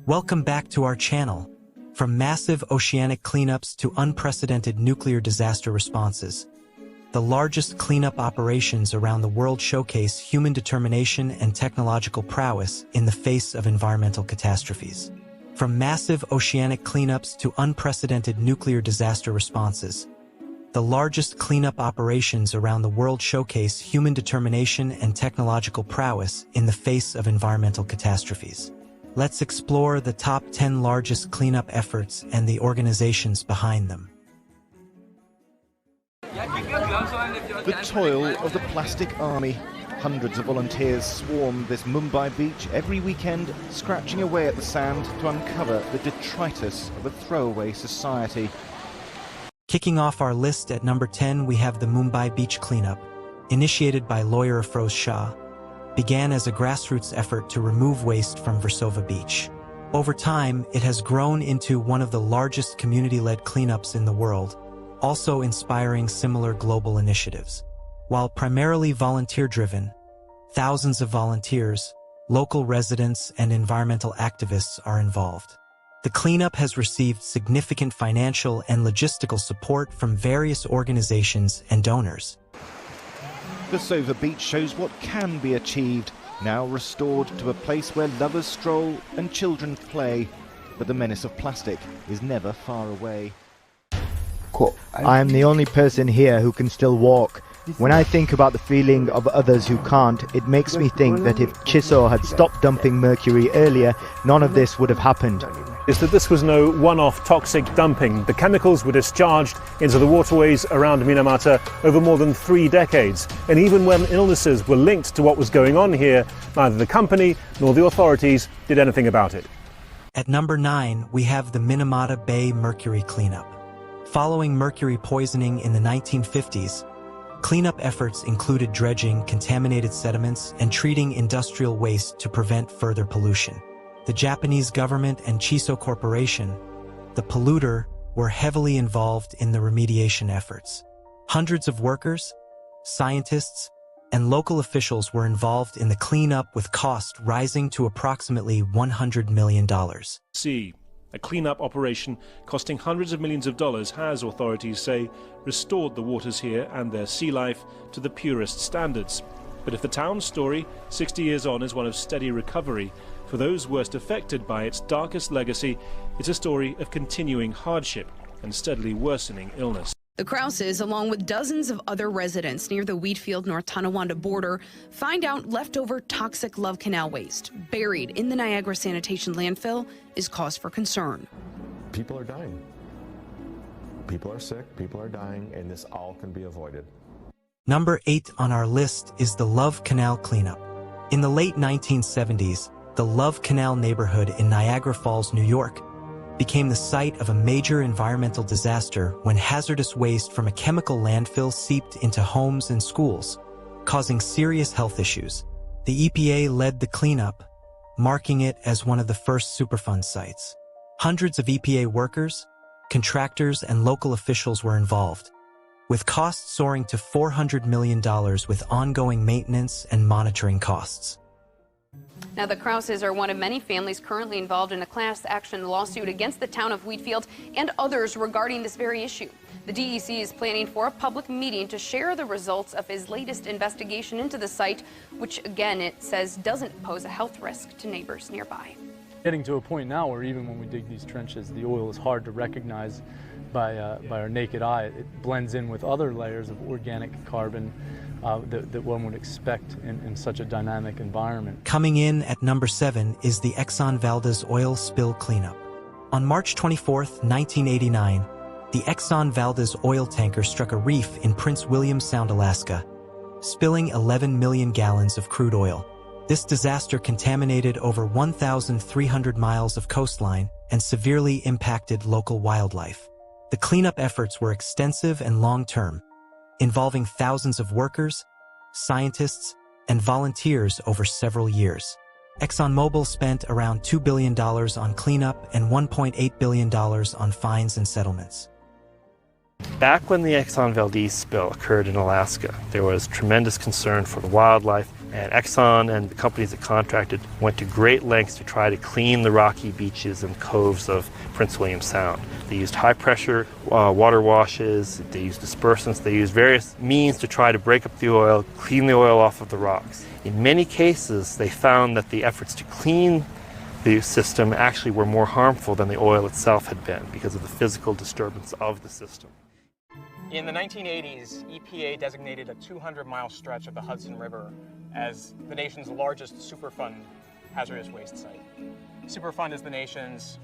Welcome back to our channel. From massive oceanic cleanups to unprecedented nuclear disaster responses, the largest cleanup operations around the world showcase human determination and technological prowess in the face of environmental catastrophes. From massive oceanic cleanups to unprecedented nuclear disaster responses, the largest cleanup operations around the world showcase human determination and technological prowess in the face of environmental catastrophes. Let's explore the top 10 largest cleanup efforts and the organizations behind them. The toil of the plastic army. Hundreds of volunteers swarm this Mumbai beach every weekend, scratching away at the sand to uncover the detritus of a throwaway society. Kicking off our list at number 10, we have the Mumbai Beach Cleanup, initiated by lawyer Afroz Shah, began as a grassroots effort to remove waste from Versova Beach. Over time, it has grown into one of the largest community-led cleanups in the world, also inspiring similar global initiatives. While primarily volunteer-driven, thousands of volunteers, local residents, and environmental activists are involved. The cleanup has received significant financial and logistical support from various organizations and donors. Versova Beach shows what can be achieved, now restored to a place where lovers stroll and children play. But the menace of plastic is never far away. I am the only person here who can still walk. When I think about the feeling of others who can't, it makes me think that if Chiso had stopped dumping mercury earlier, none of this would have happened. Is that this was no one-off toxic dumping. The chemicals were discharged into the waterways around Minamata over more than 3 decades. And even when illnesses were linked to what was going on here, neither the company nor the authorities did anything about it. At number 9, we have the Minamata Bay Mercury Cleanup. Following mercury poisoning in the 1950s, cleanup efforts included dredging contaminated sediments and treating industrial waste to prevent further pollution. The Japanese government and Chiso Corporation, the polluter, were heavily involved in the remediation efforts. Hundreds of workers, scientists, and local officials were involved in the cleanup, with cost rising to approximately $100 million. A cleanup operation costing hundreds of millions of dollars has, authorities say, restored the waters here and their sea life to the purest standards. But if the town's story, 60 years on, is one of steady recovery, for those worst affected by its darkest legacy, it's a story of continuing hardship and steadily worsening illness. The Krauses, along with dozens of other residents near the Wheatfield-North Tonawanda border, find out leftover toxic Love Canal waste buried in the Niagara Sanitation landfill is cause for concern. People are dying. People are sick, people are dying, and this all can be avoided. Number 8 on our list is the Love Canal Cleanup. In the late 1970s, the Love Canal neighborhood in Niagara Falls, New York, became the site of a major environmental disaster when hazardous waste from a chemical landfill seeped into homes and schools, causing serious health issues. The EPA led the cleanup, marking it as one of the first Superfund sites. Hundreds of EPA workers, contractors, and local officials were involved, with costs soaring to $400 million with ongoing maintenance and monitoring costs. Now, the Krauses are one of many families currently involved in a class action lawsuit against the town of Wheatfield and others regarding this very issue. The DEC is planning for a public meeting to share the results of his latest investigation into the site, which, again, it says doesn't pose a health risk to neighbors nearby. Getting to a point now where even when we dig these trenches, the oil is hard to recognize by our naked eye. It blends in with other layers of organic carbon that one would expect in such a dynamic environment. Coming in at number 7 is the Exxon Valdez oil spill cleanup. On March 24, 1989, the Exxon Valdez oil tanker struck a reef in Prince William Sound, Alaska, spilling 11 million gallons of crude oil. This disaster contaminated over 1,300 miles of coastline and severely impacted local wildlife. The cleanup efforts were extensive and long-term, involving thousands of workers, scientists, and volunteers over several years. ExxonMobil spent around $2 billion on cleanup and $1.8 billion on fines and settlements. Back when the Exxon Valdez spill occurred in Alaska, there was tremendous concern for the wildlife And Exxon and the companies that contracted went to great lengths to try to clean the rocky beaches and coves of Prince William Sound. They used high-pressure water washes, they used dispersants, they used various means to try to break up the oil, clean the oil off of the rocks. In many cases, they found that the efforts to clean the system actually were more harmful than the oil itself had been because of the physical disturbance of the system. In the 1980s, EPA designated a 200-mile stretch of the Hudson River as the nation's largest Superfund hazardous waste site. Superfund is the nation's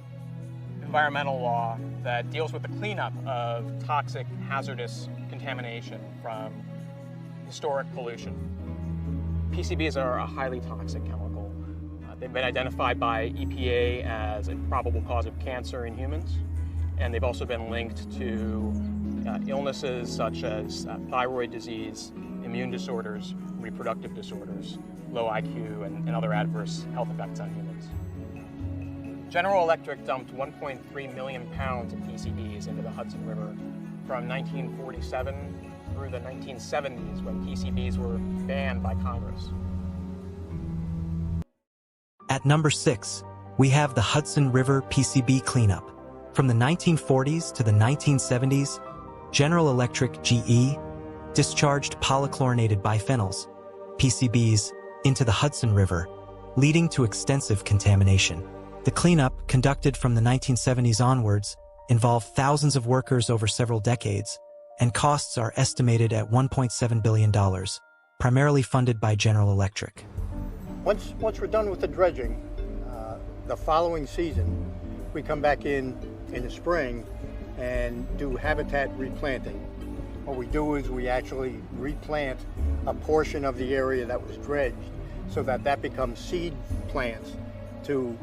environmental law that deals with the cleanup of toxic, hazardous contamination from historic pollution. PCBs are a highly toxic chemical. They've been identified by EPA as a probable cause of cancer in humans, and they've also been linked to illnesses such as thyroid disease, immune disorders, reproductive disorders, low IQ, and other adverse health effects on humans. General Electric dumped 1.3 million pounds of PCBs into the Hudson River from 1947 through the 1970s, when PCBs were banned by Congress. At number 6, we have the Hudson River PCB cleanup. From the 1940s to the 1970s, General Electric (GE) discharged polychlorinated biphenyls, PCBs, into the Hudson River, leading to extensive contamination. The cleanup, conducted from the 1970s onwards, involved thousands of workers over several decades, and costs are estimated at $1.7 billion, primarily funded by General Electric. Once we're done with the dredging, the following season, we come back in the spring and do habitat replanting. What we do is we actually replant a portion of the area that was dredged so that becomes seed plants to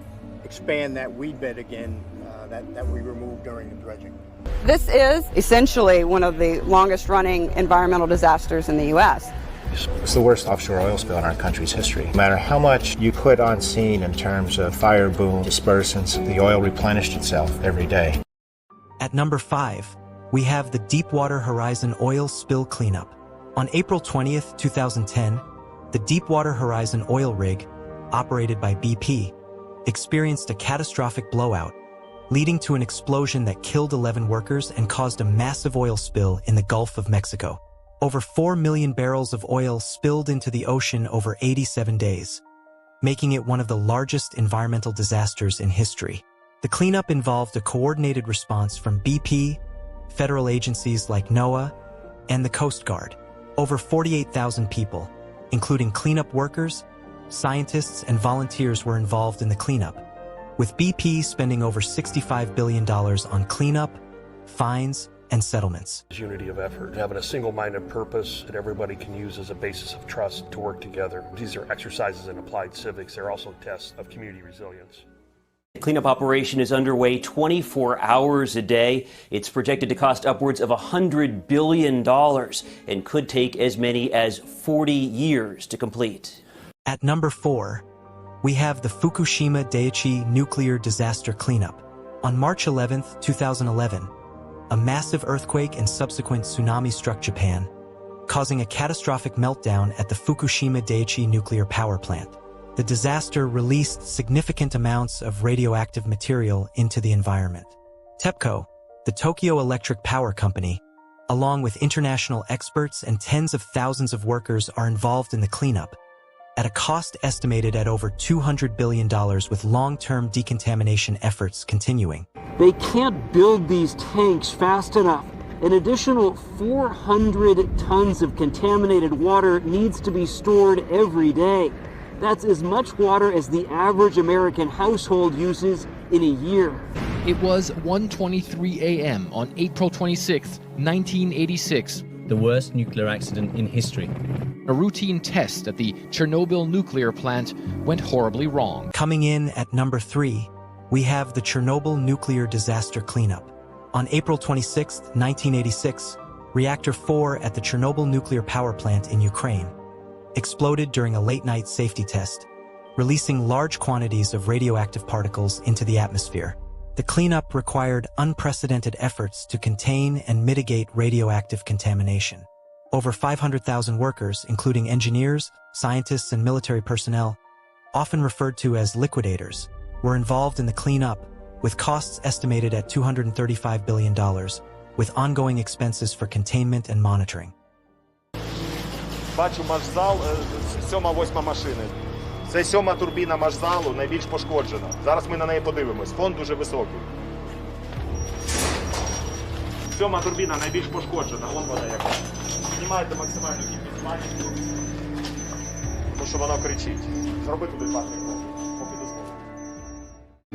expand that weed bed again that we removed during the dredging. This is essentially one of the longest running environmental disasters in the U.S. It's the worst offshore oil spill in our country's history. No matter how much you put on scene in terms of fire boom, dispersants, the oil replenished itself every day. At number 5, we have the Deepwater Horizon oil spill cleanup. On April 20th, 2010, the Deepwater Horizon oil rig, operated by BP, experienced a catastrophic blowout, leading to an explosion that killed 11 workers and caused a massive oil spill in the Gulf of Mexico. Over 4 million barrels of oil spilled into the ocean over 87 days, making it one of the largest environmental disasters in history. The cleanup involved a coordinated response from BP, federal agencies like NOAA, and the Coast Guard. Over 48,000 people, including cleanup workers, scientists, and volunteers, were involved in the cleanup, with BP spending over $65 billion on cleanup, fines, and settlements. Unity of effort, having a single-minded purpose that everybody can use as a basis of trust to work together. These are exercises in applied civics. They're also tests of community resilience. The cleanup operation is underway 24 hours a day. It's projected to cost upwards of $100 billion and could take as many as 40 years to complete. At number 4, we have the Fukushima Daiichi nuclear disaster cleanup. On March 11, 2011, a massive earthquake and subsequent tsunami struck Japan, causing a catastrophic meltdown at the Fukushima Daiichi nuclear power plant. The disaster released significant amounts of radioactive material into the environment. TEPCO, the Tokyo Electric Power Company, along with international experts and tens of thousands of workers, are involved in the cleanup, at a cost estimated at over $200 billion, with long-term decontamination efforts continuing. They can't build these tanks fast enough. An additional 400 tons of contaminated water needs to be stored every day. That's as much water as the average American household uses in a year. It was 1:23 a.m. on April 26, 1986. The worst nuclear accident in history. A routine test at the Chernobyl nuclear plant went horribly wrong. Coming in at number 3, we have the Chernobyl nuclear disaster cleanup. On April 26, 1986, Reactor 4 at the Chernobyl nuclear power plant in Ukraine exploded during a late-night safety test, releasing large quantities of radioactive particles into the atmosphere. The cleanup required unprecedented efforts to contain and mitigate radioactive contamination. Over 500,000 workers, including engineers, scientists, and military personnel, often referred to as liquidators, were involved in the cleanup, with costs estimated at $235 billion, with ongoing expenses for containment and monitoring. Бачу машзал, 7-8 машини. Це 7-ма турбіна машзалу, найбільш пошкоджена. Зараз ми на неї подивимось. Фон дуже високий. 7-ма турбіна найбільш пошкоджена. Вон вона яка. Знімайте максимальну кількість паніку, тому що вона кричить. Зроби туди паніку.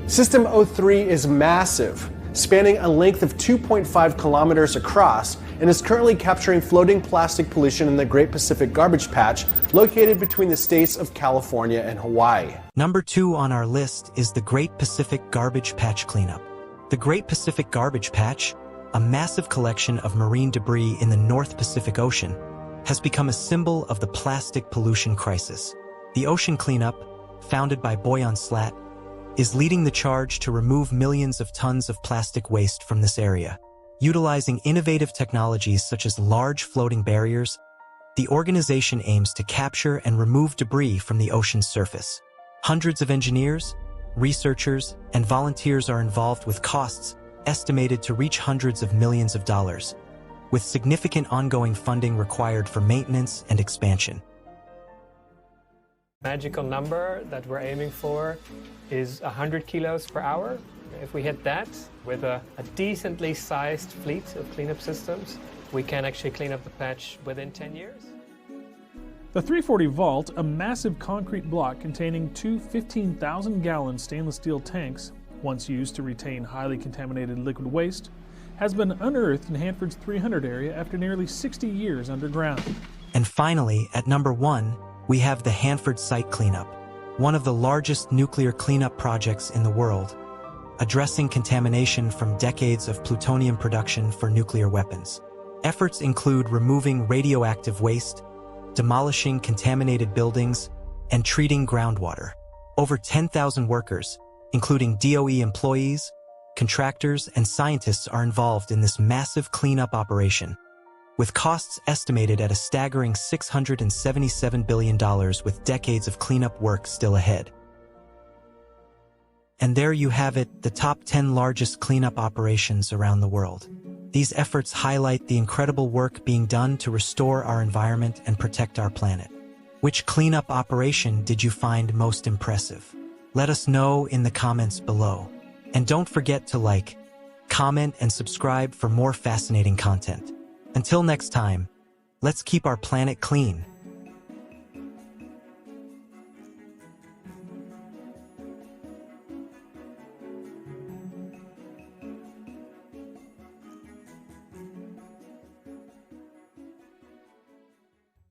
System 03 is massive, spanning a length of 2.5 kilometers across, and is currently capturing floating plastic pollution in the Great Pacific Garbage Patch, located between the states of California and Hawaii. Number 2 on our list is the Great Pacific Garbage Patch Cleanup. The Great Pacific Garbage Patch, a massive collection of marine debris in the North Pacific Ocean, has become a symbol of the plastic pollution crisis. The ocean cleanup, founded by Boyan Slat, is leading the charge to remove millions of tons of plastic waste from this area. Utilizing innovative technologies such as large floating barriers, the organization aims to capture and remove debris from the ocean's surface. Hundreds of engineers, researchers, and volunteers are involved, with costs estimated to reach hundreds of millions of dollars, with significant ongoing funding required for maintenance and expansion. Magical number that we're aiming for is 100 kilos per hour. If we hit that with a decently sized fleet of cleanup systems, we can actually clean up the patch within 10 years. The 340 Vault, a massive concrete block containing two 15,000-gallon stainless steel tanks, once used to retain highly contaminated liquid waste, has been unearthed in Hanford's 300 area after nearly 60 years underground. And finally, at number 1, we have the Hanford Site Cleanup, one of the largest nuclear cleanup projects in the world, addressing contamination from decades of plutonium production for nuclear weapons. Efforts include removing radioactive waste, demolishing contaminated buildings, and treating groundwater. Over 10,000 workers, including DOE employees, contractors, and scientists, are involved in this massive cleanup operation, with costs estimated at a staggering $677 billion, with decades of cleanup work still ahead. And there you have it, the top 10 largest cleanup operations around the world. These efforts highlight the incredible work being done to restore our environment and protect our planet. Which cleanup operation did you find most impressive? Let us know in the comments below. And don't forget to like, comment, and subscribe for more fascinating content. Until next time, let's keep our planet clean.